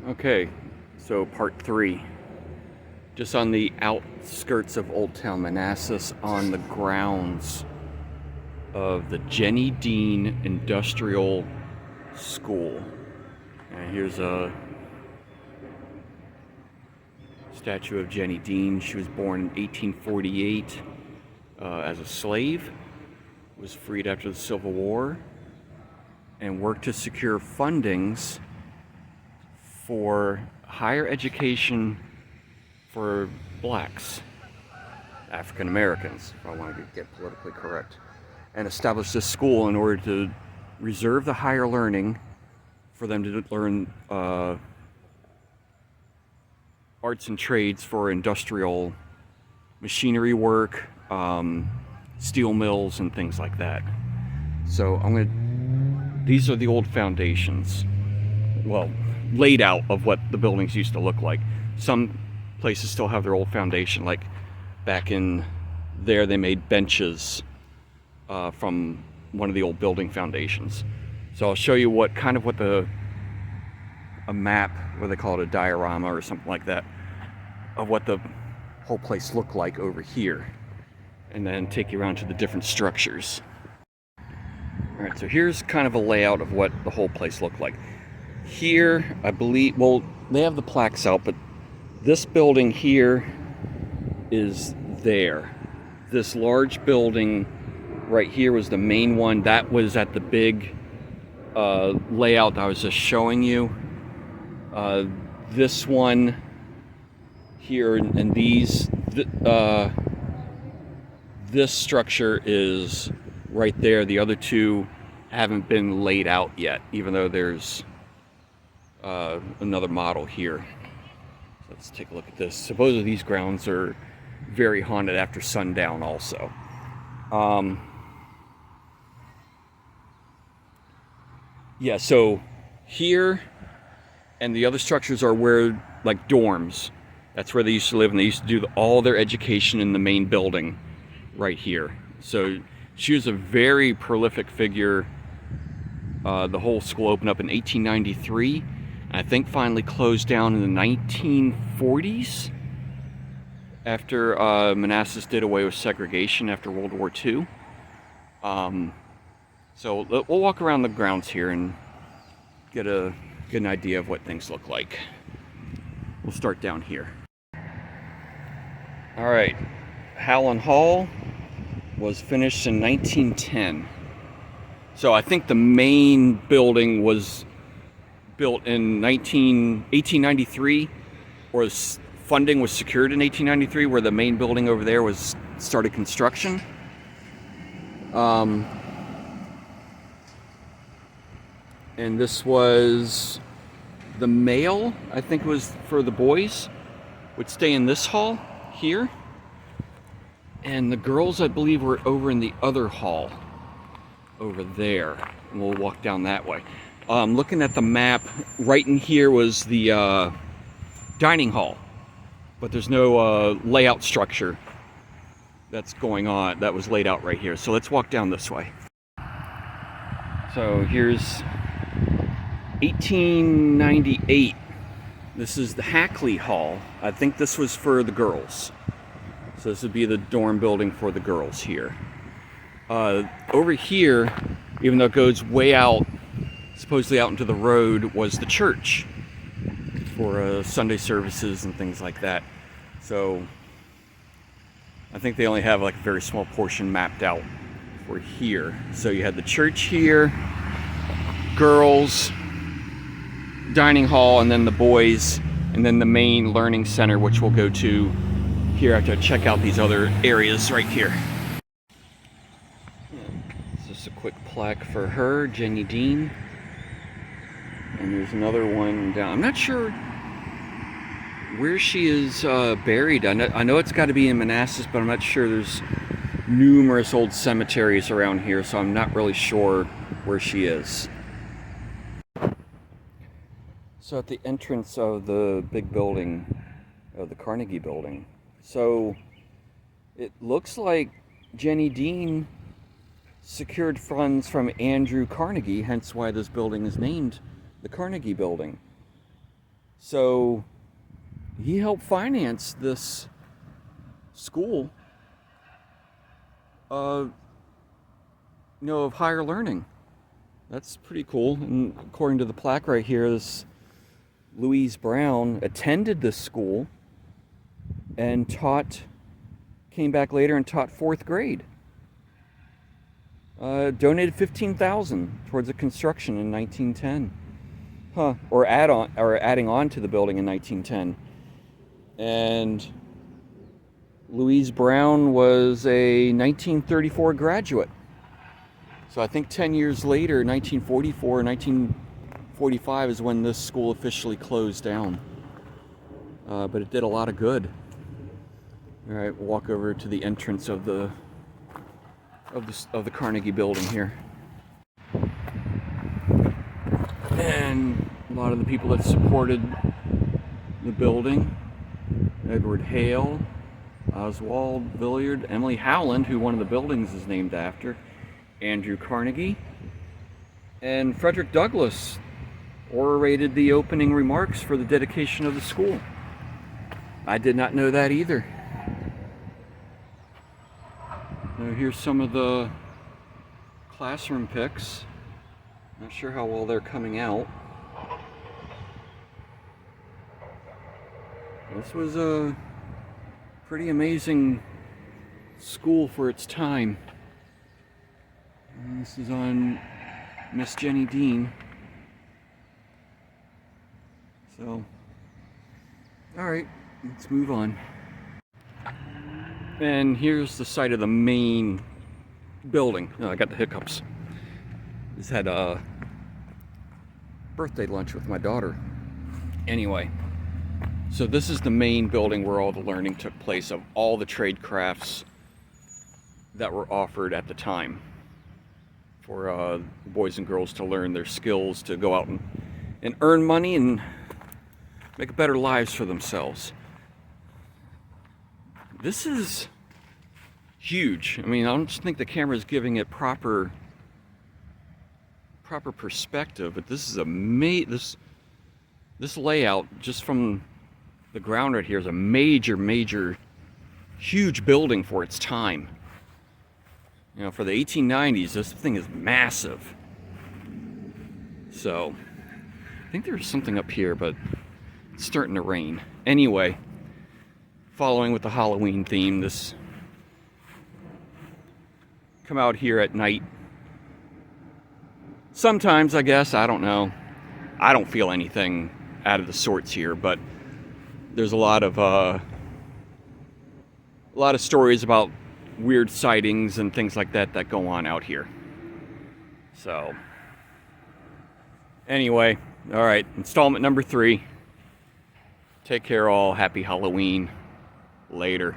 Okay, so part 3. Just on the outskirts of Old Town Manassas on the grounds of the Jenny Dean Industrial School. And here's a statue of Jenny Dean. She was born in 1848 as a slave, was freed after the Civil War, and worked to secure fundings for higher education for blacks, African Americans, if I want to get politically correct, and established this school in order to reserve the higher learning for them to learn arts and trades for industrial machinery work, steel mills, and things like that. So these are the old foundations. Well, laid out of what the buildings used to look like. Some places still have their old foundation, like back in there they made benches from one of the old building foundations. So I'll show you a map, what they call it, a diorama or something like that, of what the whole place looked like over here, and then take you around to the different structures. Alright, so here's kind of a layout of what the whole place looked like. Here, I believe, well, they have the plaques out, but this building here is there. This large building right here was the main one. That was at the big layout I was just showing you. This one here and this structure is right there. The other two haven't been laid out yet, even though there's another model here. Let's take a look at this. Supposedly these grounds are very haunted after sundown also. Yeah, so here and the other structures are where, like, dorms. That's where they used to live, and they used to do all their education in the main building right here. So she was a very prolific figure. The whole school opened up in 1893. I think finally closed down in the 1940s after Manassas did away with segregation after World War II. So we'll walk around the grounds here and get an idea of what things look like. We'll start down here. All right, Howland Hall was finished in 1910. So I think the main building was built in 1893, or funding was secured in 1893, where the main building over there was started construction. And this was the male, I think it was for the boys, would stay in this hall here. And the girls, I believe, were over in the other hall over there. And we'll walk down that way. Looking at the map, right in here was the dining hall, but there's no layout structure that's going on that was laid out right here. So let's walk down this way. So here's 1898. This is the Hackley Hall. I think this was for the girls. So this would be the dorm building for the girls here. Over here, even though it goes way out, supposedly out into the road, was the church for Sunday services and things like that. So I think they only have like a very small portion mapped out for here. So you had the church here, girls, dining hall, and then the boys, and then the main learning center, which we'll go to here after I check out these other areas right here. Just a quick plaque for her, Jenny Dean. And there's another one down. I'm not sure where she is buried. I know it's got to be in Manassas, but I'm not sure. There's numerous old cemeteries around here, so I'm not really sure where she is. So at the entrance of the big building, the Carnegie Building, so it looks like Jenny Dean secured funds from Andrew Carnegie, hence why this building is named the Carnegie Building. So he helped finance this school, of higher learning. That's pretty cool. And according to the plaque right here, this Louise Brown attended this school and came back later and taught 4th grade. Donated $15,000 towards the construction in 1910. Or adding on to the building in 1910. And Louise Brown was a 1934 graduate. So I think 10 years later, 1944, 1945 is when this school officially closed down. But it did a lot of good. All right, we'll walk over to the entrance of the Carnegie Building here. And a lot of the people that supported the building: Edward Hale, Oswald Villiard, Emily Howland, who one of the buildings is named after, Andrew Carnegie, and Frederick Douglass orated the opening remarks for the dedication of the school. I did not know that either. Now here's some of the classroom pics. Not sure how well they're coming out. This was a pretty amazing school for its time. And this is on Miss Jenny Dean. So, alright, let's move on. And here's the site of the main building. Oh, I got the hiccups. Just had a birthday lunch with my daughter. Anyway, so this is the main building where all the learning took place of all the trade crafts that were offered at the time for boys and girls to learn their skills, to go out and earn money and make better lives for themselves. This is huge. I mean, I don't think the camera's giving it proper perspective, but this is this layout just from the ground right here is a major, huge building for its time. You know, for the 1890s, this thing is massive. So, I think there's something up here, but it's starting to rain. Anyway, following with the Halloween theme, this come out here at night. Sometimes, I guess, I don't know. I don't feel anything out of the sorts here, but there's a lot of stories about weird sightings and things like that that go on out here. So, anyway, all right, installment number 3. Take care all. Happy Halloween. Later.